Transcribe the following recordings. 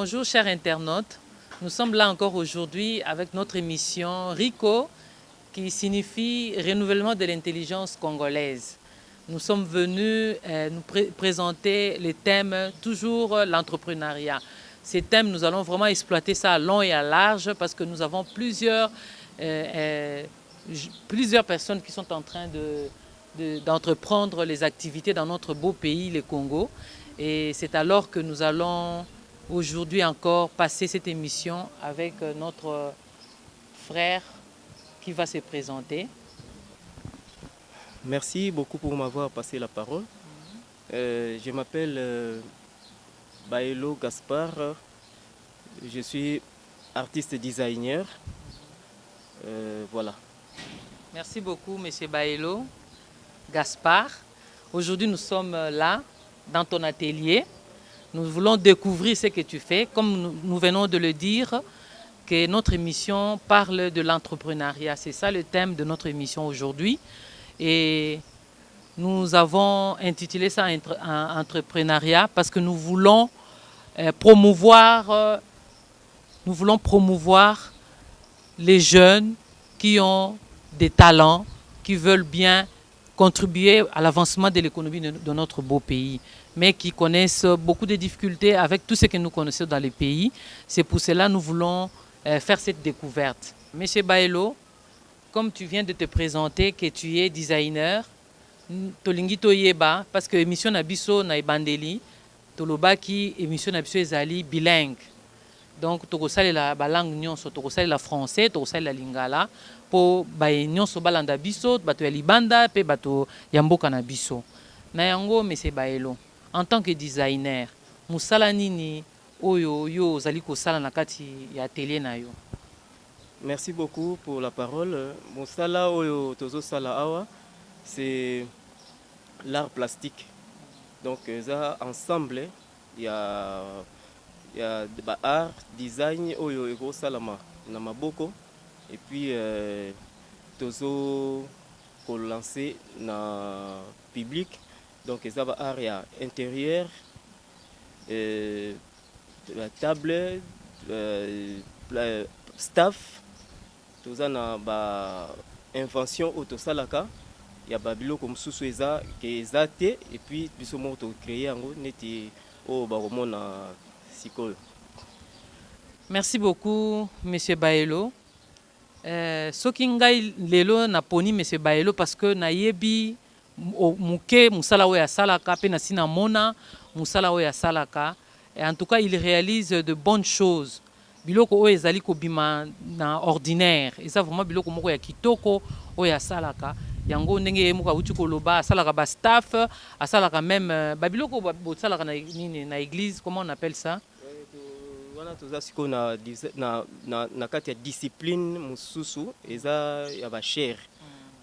Bonjour chers internautes, nous sommes là encore aujourd'hui avec notre émission RICO qui signifie Renouvellement de l'intelligence congolaise. Nous sommes venus nous présenter les thèmes, toujours l'entrepreneuriat. Ces thèmes, nous allons vraiment exploiter ça à long et à large parce que nous avons plusieurs personnes qui sont en train d'entreprendre les activités dans notre beau pays, le Congo. Et c'est alors que nous allons aujourd'hui encore passer cette émission avec notre frère qui va se présenter. Merci beaucoup pour m'avoir passé la parole. Je m'appelle Baelo Gaspard. Je suis artiste designer. Voilà. Merci beaucoup, M. Baelo Gaspard. Aujourd'hui, nous sommes là, dans ton atelier. Nous voulons découvrir ce que tu fais. Comme nous venons de le dire, que notre émission parle de l'entrepreneuriat. C'est ça le thème de notre émission aujourd'hui. Et nous avons intitulé ça entrepreneuriat parce que nous voulons promouvoir les jeunes qui ont des talents, qui veulent bien contribuer à l'avancement de l'économie de notre beau pays, mais qui connaissent beaucoup de difficultés avec tout ce que nous connaissons dans les pays. C'est pour cela que nous voulons faire cette découverte. Monsieur Baelo, comme tu viens de te présenter que tu es designer, tolingi toyeba parce que émission nabiso na ebandeli tolobaki émission nabiso ezali bilingue. Donc tokosalela ba langue nyonso, tokosalela français, tokosalela lingala po ba nyonso balanda biso, bato ya libanda pe bato ya mboka na biso. Na yango monsieur Baelo, en tant que designer, musala nini oyo yo ozali kosala na kati ya atelier na yo? Merci beaucoup pour la parole. Mosala oyo tozo sala awa, c'est l'art plastique. Donc ça ensemble, il y a art, design oyo ego salama na maboko et puis tozo ko lancer na public. Donc ça va art ya intérieur, la table, staff. Toza na ba invention autosalaka ya babilo comme susu eza ke ezate et puis biso mo to créer yango neti o ba romona sikol. Merci beaucoup monsieur Baelo. Soki ngai lelo na poni monsieur Baelo parce que na yebi muke musala oya salaka pe na sina mona musala oya salaka. En tout cas, il réalise de bonnes choses. Biloko oyo ezali kobima na ordinaire, eza vraiment biloko moko ya kitoko oyo asalaka yango ndenge ye moko awuti koloba asalaka ba staff, asalaka même ba biloko bosalaka na nini na église, comment on appelle ça? Wana toza siko na kati ya discipline mususu eza ya ba chair,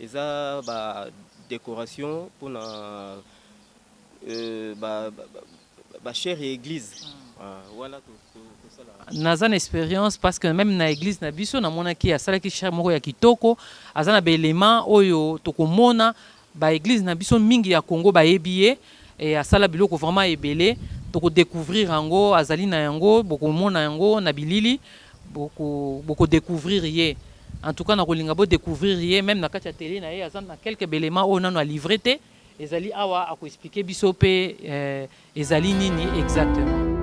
eza ba décoration pour na ba chair ya église. Voilà tout. Naza na expérience parce que même na église na biso na mona ki asala ki cher moko ya kitoko azana ba élément oyo tokomona ba église na biso mingi ya Congo ba yebiye et asala biloko vraiment ebele toko découvrir yango azali na yango boko mona yango na bilili boko découvrir ye. En tout cas na kolinga bo découvrir ye même na kati ya télé na ye azana quelques éléments oyo nano a livré te ezali awa ako expliquer biso pe ezali nini exactement.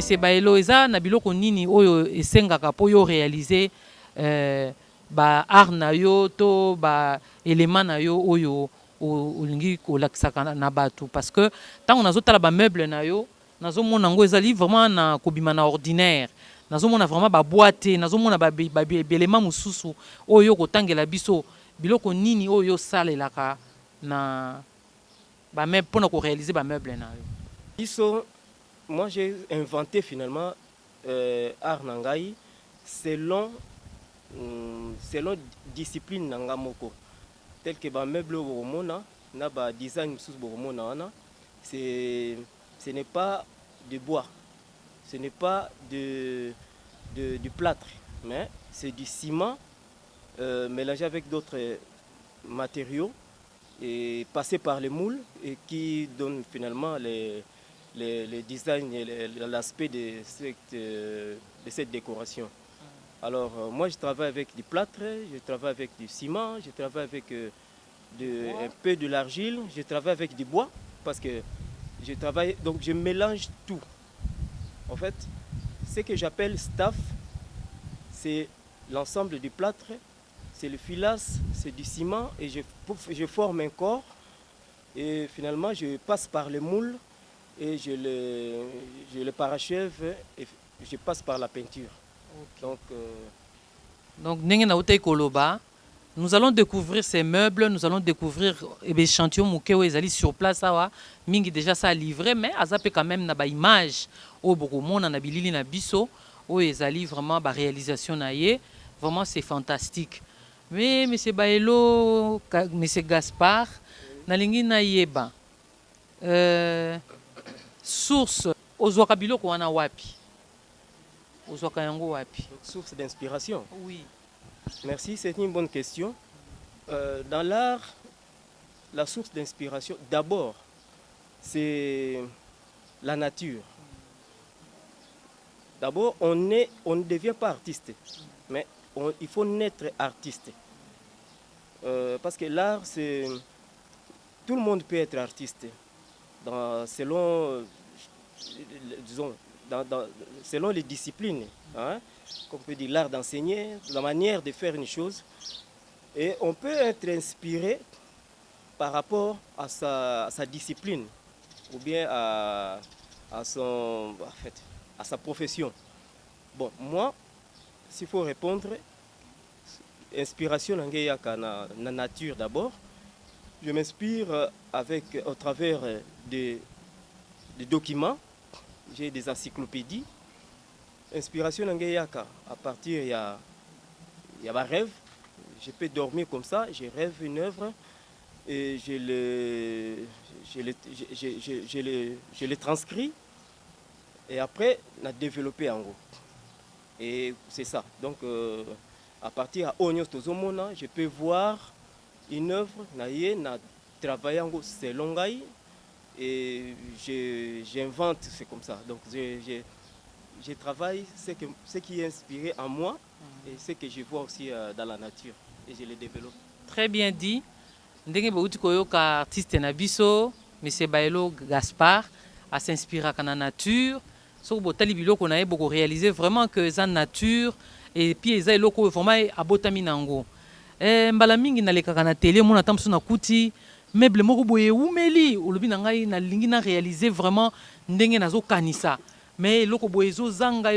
monsieur Baelo eza na biloko nini oyo esengaka po yo réaliser ba art na yo to ba élément na yo oyo olingi kolakisaka na bato parce que ntango nazotala ba meuble na yo nazomona yango ezali vraiment na kobima na ordinaire, nazomona vraiment baboite, nazomona baélément mosusu oyo kotangela biso biloko nini oyo osalelaka na bameuble mpona koréaliser bameuble na yo. Biso, moi j'ai inventé finalement art nangai selon discipline nanga moko, tel que bameuble boromona na ba design mosusu boromona wana, ce n'est pas de bois, ce n'est pas du plâtre, mais c'est du ciment mélangé avec d'autres matériaux et passé par les moules et qui donne finalement les designs et l'aspect de cette décoration. Alors moi je travaille avec du plâtre, je travaille avec du ciment, je travaille avec un peu de l'argile, je travaille avec du bois parce que je travaille, donc je mélange tout. En fait, ce que j'appelle staff, c'est l'ensemble du plâtre, c'est le filasse, c'est du ciment et je forme un corps et finalement je passe par les moules et je le parachève et je passe par la peinture. Okay. Donc Koloba, nous allons découvrir ces meubles, nous allons découvrir l'échantillon Moukeo Ezali sur place. Mingi déjà ça livré, mais Azapé quand même na ba image au Bokomon na bilili na biso au Ezali vraiment ba réalisation naie, vraiment c'est fantastique. Mais monsieur Baelo, monsieur Gaspard, nalingi na yeba source ozwaka biloko wana wapi? Ozwaka yango wapi? Source d'inspiration. Oui. Merci, c'est une bonne question. Dans l'art, la source d'inspiration, d'abord, c'est la nature. D'abord, on ne devient pas artiste, mais il faut naître artiste. Parce que l'art, c'est... Tout le monde peut être artiste, selon les disciplines. Hein? Comme on peut dire l'art d'enseigner, la manière de faire une chose. Et on peut être inspiré par rapport à sa discipline ou bien à sa profession. Bon, moi, s'il faut répondre, inspiration dans la nature d'abord. Je m'inspire au travers des documents, j'ai des encyclopédies. Inspiration à partir il y a ma rêve. Je peux dormir comme ça, je rêve une œuvre et je le transcris et après la développer en gros. Et c'est ça. Donc à partir de Onyos Tozomona, je peux voir une œuvre, na travailler en gros selon Gaï et j'invente, c'est comme ça. Donc je travaille ce qui est inspiré en moi et ce que je vois aussi dans la nature et je le développe. Très bien dit. Ndenge bauti koyoka artiste na biso, monsieur Baelo Gaspard, a s'inspirer à la nature. So botali biloko na yebo ko réaliser vraiment que ça nature et puis eza eloko vraiment abotami nango. Mbala mingi na lekaka na télé mona tamso na kuti meuble moko boye umeli olobi na ngai na lingi na réaliser vraiment ndenge nazo kanisa. Mais eloko boye ezo zanga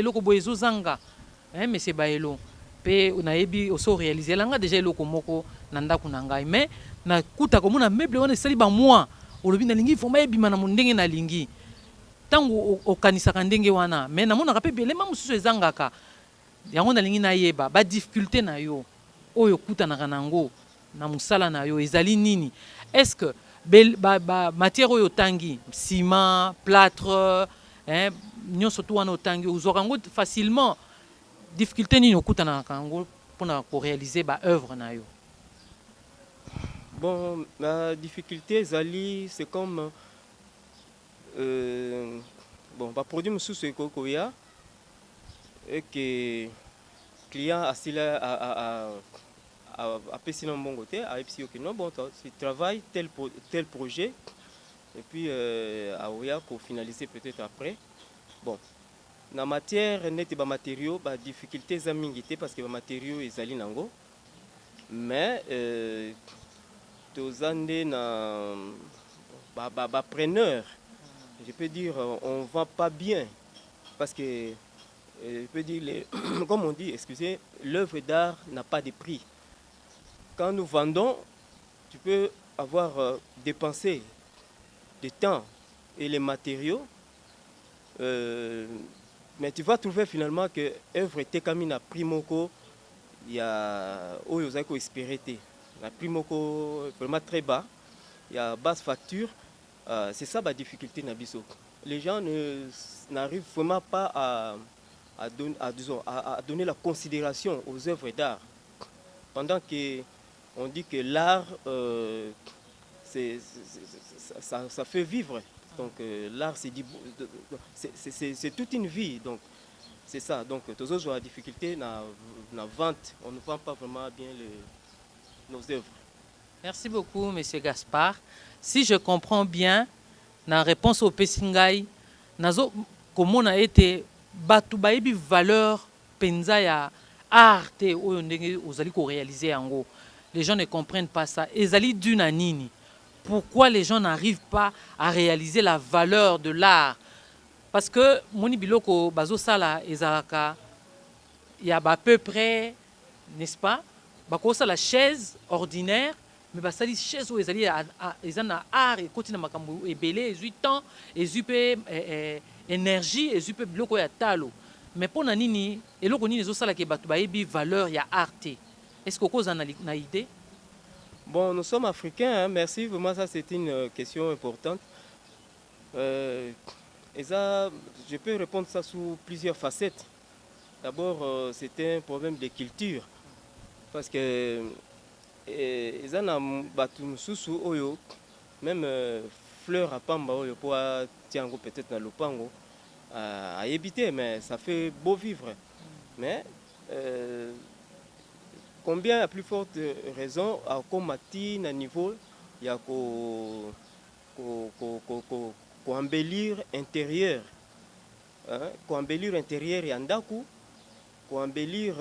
monsieur Baelo pe unayebi oso réaliser langa déjà eloko moko na ndako na ngai mais na kuta komona meuble wana esali ba mois olobi na lingi vraiment ebima na ndenge na lingi tango okanisaka ndenge wana mais namona ka pe belema mususu ezangaka yango na lingi na yeba ba difficulté na yo oyo kutanaka nango na musala na yo ezali nini? Est-ce que matière oyo tangi ciment plâtre nyonso tu wana otangi ozwaka yango facilement difficulté nini okutanaka yango mpona koréaliser baœuvre na yo? Bon, la difficulté ezali c'est comme bon baproduit mosusu ekokoya eke client asila apesi na mbongo te ayebisi yoke non bon tu travailles tel projet et puis aoya pour finaliser peut-être après. Bon, na matière neti ba matériaux ba difficulté za mingi te parce que ba matériaux ezali nango mais tozande na ba preneur je peux dire on vend pas bien parce que je peux dire comme on dit excusez l'œuvre d'art n'a pas de prix quand nous vendons tu peux avoir dépensé du temps et les matériaux mais tu vas trouver finalement que l'œuvre était comme une primoko, il y a Oyozako espérité. La primoko vraiment très bas, il y a basse facture. C'est ça la difficulté Nabiso. Les gens n'arrivent vraiment pas à donner la considération aux œuvres d'art. Pendant qu'on dit que l'art, ça fait vivre. Donc l'art, c'est toute une vie. Donc c'est ça. Donc tous autres ont la difficulté dans la vente. On ne vend pas vraiment bien nos œuvres. Merci beaucoup, M. Gaspard. Si je comprends bien, la réponse au Pessingai, comment on a été battu valeur penza ya art aux ali réaliser en gros. Les gens ne comprennent pas ça. Ezali d'une nini. Pourquoi les gens n'arrivent pas à réaliser la valeur de l'art? Parce que moni biloko bazo sala ezalaka il y a à peu près, n'est-ce pas? Bako la chaise ordinaire, mais basali chaise où ezali ezana art et continue makambo ebele ezui temps ezui énergie ezui biloko ya talo. Mais pour nini eloko nini zo sala ke batu baebi valeur ya art. Est-ce que vous avez une idée? Bon, nous sommes africains, hein, merci. Vraiment, ça c'est une question importante. Et ça, je peux répondre ça sous plusieurs facettes. D'abord, c'était un problème de culture. Parce que même fleur à pamba, pour tiango peut-être dans le pango, à éviter, mais ça fait beau vivre. Mais combien à plus forte raison à comati na niveau il y a embellir intérieur embellir intérieur et andaku embellir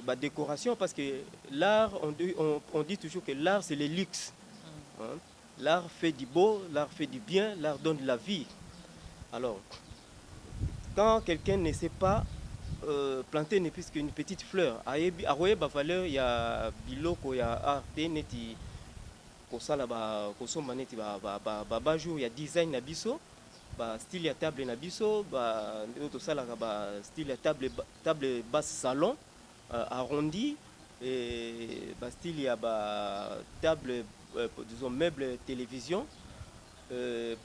la décoration parce que l'art on dit toujours que l'art c'est le luxe hein? L'art fait du beau, l'art fait du bien, l'art donne de la vie. Alors quand quelqu'un ne sait pas planter ne plus qu'une petite fleur. Aroye ba valeur il y a biloko ya art neti kosala ba kosomba neti ba jour il y a design na biso ba style ya table na biso ba to sala ba style ya table basse salon arrondi et ba style ya ba table disons meuble télévision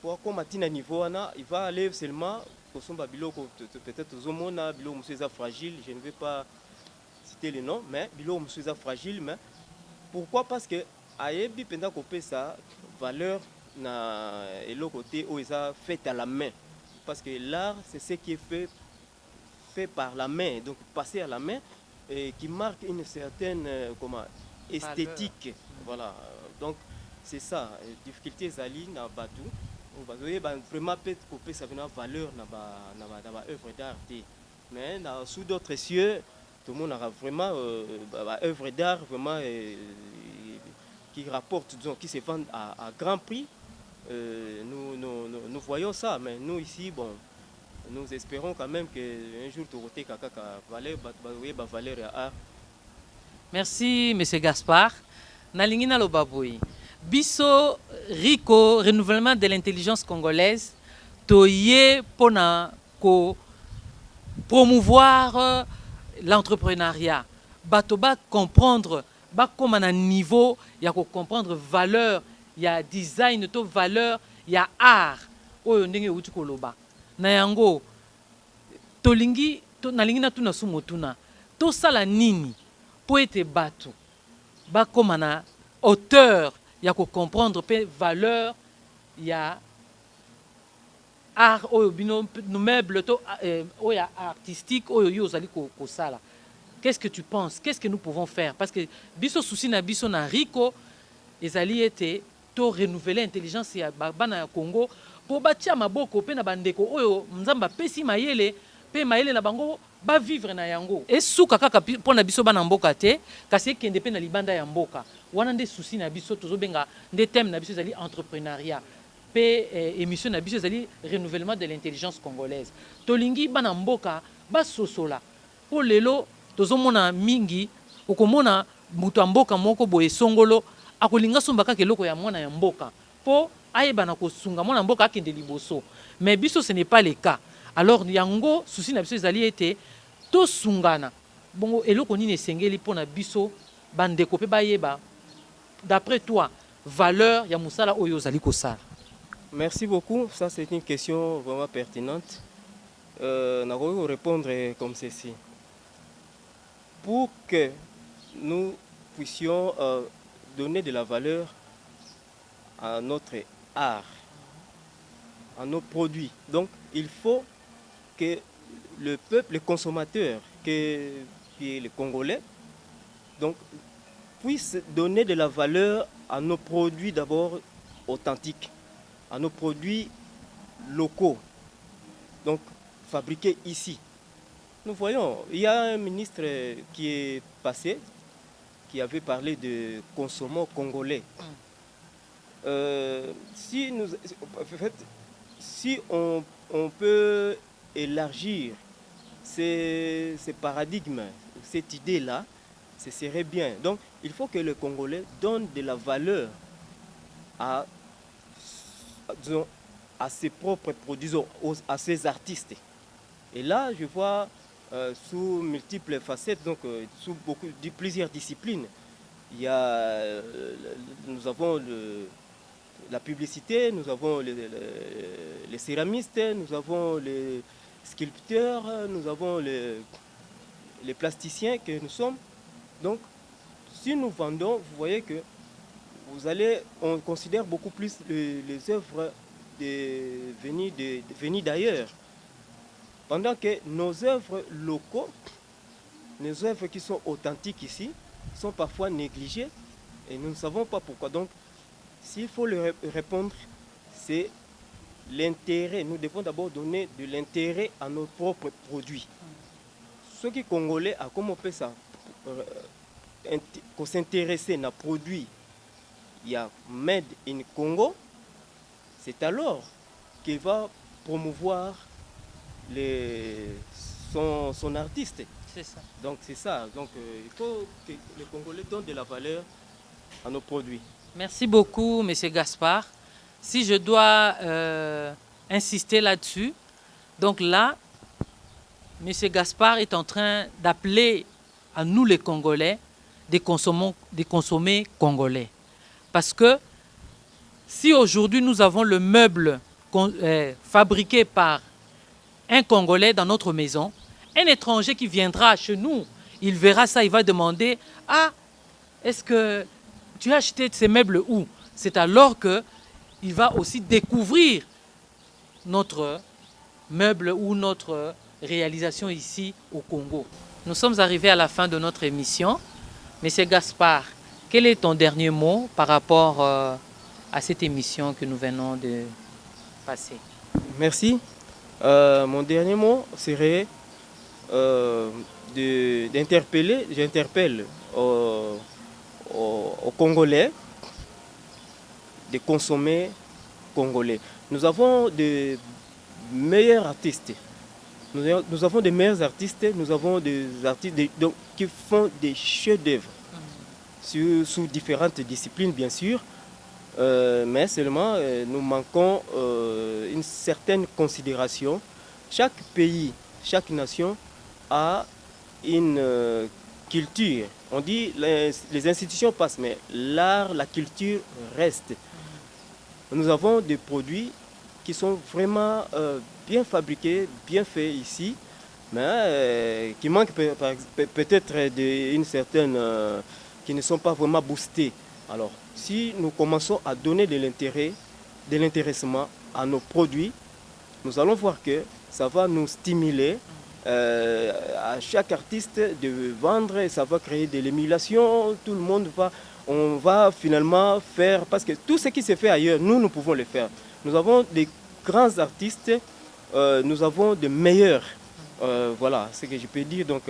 pour comme à niveau il va aller seulement peut-être Zomona, Bilo Mousseza fragile, je ne vais pas citer le nom, mais Bilo Mousseza fragile, mais pourquoi? Parce que Ayebi pendant qu'on paie sa valeur na et l'autre côté où ils a fait à la main. Parce que l'art c'est ce qui est fait par la main, donc passé à la main et qui marque une certaine esthétique. Voilà. Donc c'est ça, difficulté Zali na Batou. Vraiment peut-être ça une valeur dans ma œuvre d'art mais sous d'autres cieux tout le monde a vraiment œuvre d'art vraiment qui rapporte disons qui se vend à grand prix nous voyons ça mais nous ici bon nous espérons quand même qu'un jour tu auras valeur à art. Merci M. Gaspard. Nalingina Lobaboui. Biso Rico, renouvellement de l'intelligence congolaise, toye pona ko promouvoir l'entrepreneuriat. Batoba comprendre, ba comme un niveau, il y a comprendre valeur, il y a design, to valeur, il y a art. Oyo ndenge uti koloba. Na yango tolingi to nalingi na tuna sumotuna. To sala nini po ete batu. Ba comme un auteur. Il y a qu'à comprendre la valeur, il y a art, nos meubles artistiques, qu'est-ce que tu penses? Qu'est-ce que nous pouvons faire? Parce que biso souci na biso na Rico, les alliés étaient to renouveler l'intelligence ya bana Congo pour bâtir maboko pe na bandeko oyo nzamba pesi mayele pe mayele na bango ba vivre na yango esuka kaka mpona biso bana mboka te kasi ekende mpe na libanda ya mboka wana nde susi na biso tozobenga nde thème na biso ezali entrepreneuriat pe émission na biso ezali renouvellement de l'intelligence congolaise tolingi bana mboka basosola po lelo tozomona mingi okomona mutu ya mboka moko boye songolo akolinga somba kaka eloko ya mwana ya mboka po ayeba na kosunga mwana mboka akende liboso mais biso ce n'est pas le cas alors yango souci na biso ezali ete tosungana bongo eloko nini esengeli mpona biso bandeko mpe bayeba d'après toi valeur ya mosala oyo ozali kosala. Merci beaucoup, ça c'est une question vraiment pertinente. N'a pas répondre comme ceci. Pour que nous puissions donner de la valeur à notre art, à nos produits. Donc, il faut que le peuple, les consommateurs, qui est les Congolais, donc, puissent donner de la valeur à nos produits d'abord authentiques, à nos produits locaux, donc fabriqués ici. Nous voyons, il y a un ministre qui est passé, qui avait parlé de consommons congolais. Si on peut élargir ces paradigmes, cette idée-là, ce serait bien. Donc, il faut que le Congolais donne de la valeur à ses propres produits, à ses artistes. Et là, je vois sous multiples facettes, donc sous plusieurs disciplines. Nous avons la publicité, nous avons les céramistes, nous avons les sculpteurs, nous avons les plasticiens que nous sommes. Donc, si nous vendons, vous voyez que on considère beaucoup plus les œuvres venues d'ailleurs. Pendant que nos œuvres locaux, les œuvres qui sont authentiques ici, sont parfois négligées et nous ne savons pas pourquoi. Donc, s'il faut leur répondre, c'est l'intérêt. Nous devons d'abord donner de l'intérêt à nos propres produits. Ceux qui sont congolais, à comment on fait ça? Qu'on s'intéresse à nos produits, il y a Made in Congo, c'est alors qu'il va promouvoir son artiste. C'est ça. Donc c'est ça. Donc il faut que les Congolais donnent de la valeur à nos produits. Merci beaucoup, M. Gaspard. Si je dois insister là-dessus, donc là, M. Gaspard est en train d'appeler à nous les Congolais de consommer congolais. Parce que si aujourd'hui nous avons le meuble fabriqué par un Congolais dans notre maison, un étranger qui viendra chez nous, il verra ça, il va demander « Ah, est-ce que tu as acheté ces meubles où ?» C'est alors qu'il va aussi découvrir notre meuble ou notre réalisation ici au Congo. Nous sommes arrivés à la fin de notre émission. Monsieur Gaspard, quel est ton dernier mot par rapport à cette émission que nous venons de passer? Merci. Mon dernier mot serait d'interpeller, j'interpelle aux Congolais de consommer congolais. Nous avons de meilleurs artistes. Nous avons des meilleurs artistes, nous avons des artistes qui font des chefs-d'œuvre sous différentes disciplines, bien sûr. Mais seulement nous manquons une certaine considération. Chaque pays, chaque nation a une culture. On dit les institutions passent, mais l'art, la culture reste. Nous avons des produits qui sont vraiment bien fabriqués, bien faits ici, mais qui manquent peut-être d'une certaine... qui ne sont pas vraiment boostés. Alors, si nous commençons à donner de l'intérêt, de l'intéressement à nos produits, nous allons voir que ça va nous stimuler à chaque artiste de vendre, et ça va créer de l'émulation, tout le monde on va finalement faire, parce que tout ce qui se fait ailleurs, nous pouvons le faire. Nous avons des grands artistes, nous avons de meilleurs Voilà ce que je peux dire. Donc,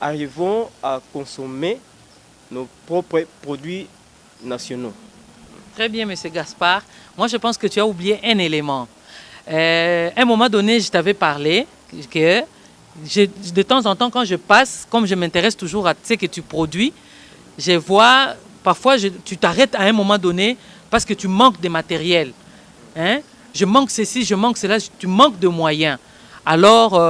arrivons à consommer nos propres produits nationaux. Très bien, M. Gaspard. Moi, je pense que tu as oublié un élément. À un moment donné, je t'avais parlé que de temps en temps, quand je passe, comme je m'intéresse toujours à ce que tu produis, je vois, parfois, tu t'arrêtes à un moment donné parce que tu manques de matériel. Hein? Je manque ceci, je manque cela, tu manques de moyens. Alors,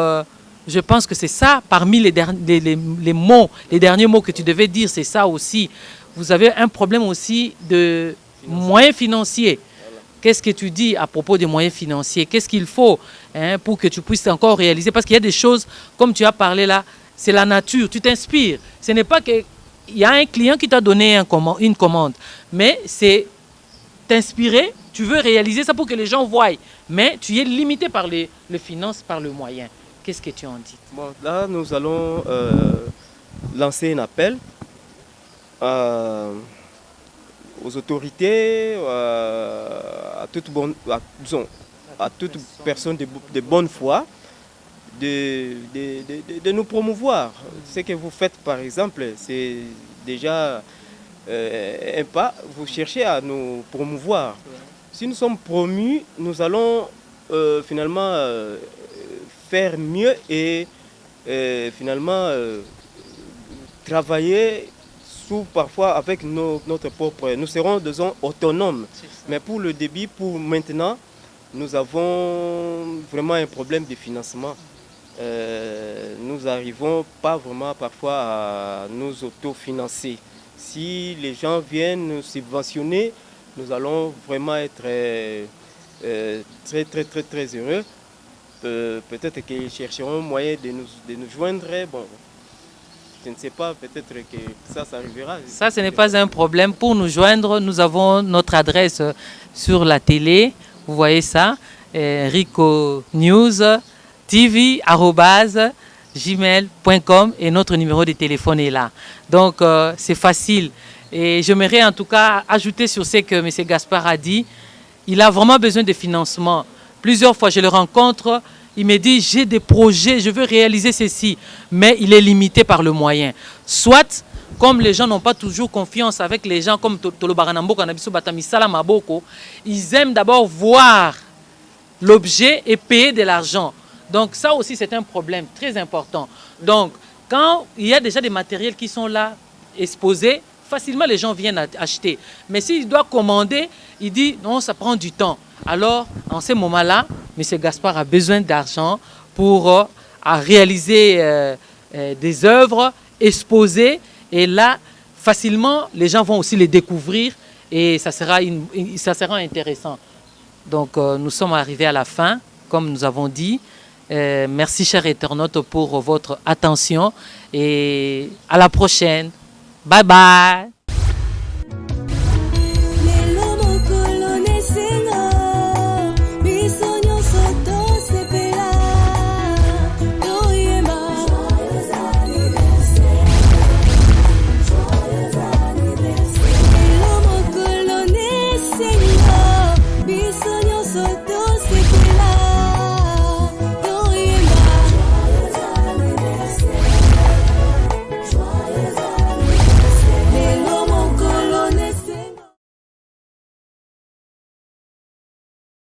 je pense que c'est ça, parmi les mots, les derniers mots que tu devais dire, c'est ça aussi. Vous avez un problème aussi de moyens financiers. Qu'est-ce que tu dis à propos des moyens financiers? Qu'est-ce qu'il faut pour que tu puisses encore réaliser? Parce qu'il y a des choses, comme tu as parlé là, c'est la nature, tu t'inspires. Ce n'est pas qu'il y a un client qui t'a donné une commande, mais c'est t'inspirer, tu veux réaliser ça pour que les gens voient. Mais tu es limité par les finances, par le moyen. Qu'est-ce que tu en dis? Bon, là, nous allons lancer un appel aux autorités, à toute personne de bonne foi, de nous promouvoir. Ce que vous faites, par exemple, c'est déjà un pas. Vous cherchez à nous promouvoir. Si nous sommes promus, nous allons finalement faire mieux et finalement travailler parfois avec notre propre... Nous serons, disons, autonomes. Mais pour le débit, pour maintenant, nous avons vraiment un problème de financement. Nous n'arrivons pas vraiment parfois à nous autofinancer. Si les gens viennent nous subventionner, nous allons vraiment être très heureux. Peut-être qu'ils chercheront un moyen de nous joindre. Bon, je ne sais pas, peut-être que ça arrivera. Ça, ce n'est pas un problème. Pour nous joindre, nous avons notre adresse sur la télé. Vous voyez ça, Rico News TV@gmail.com et notre numéro de téléphone est là. Donc, c'est facile. Et j'aimerais en tout cas ajouter sur ce que M. Gaspard a dit. Il a vraiment besoin de financement. Plusieurs fois, je le rencontre. Il me dit, j'ai des projets, je veux réaliser ceci, mais il est limité par le moyen. Soit, comme les gens n'ont pas toujours confiance avec les gens comme Tolo Baranambo, Maboko, ils aiment d'abord voir l'objet et payer de l'argent. Donc ça aussi, c'est un problème très important. Donc, quand il y a déjà des matériels qui sont là, exposés, facilement les gens viennent acheter. Mais s'il doit commander, il dit, non, ça prend du temps. Alors, en ce moment-là, M. Gaspard a besoin d'argent pour réaliser des œuvres exposées. Et là, facilement, les gens vont aussi les découvrir et ça sera intéressant. Donc, nous sommes arrivés à la fin, comme nous avons dit. Merci, chers internautes, pour votre attention et à la prochaine. Bye bye.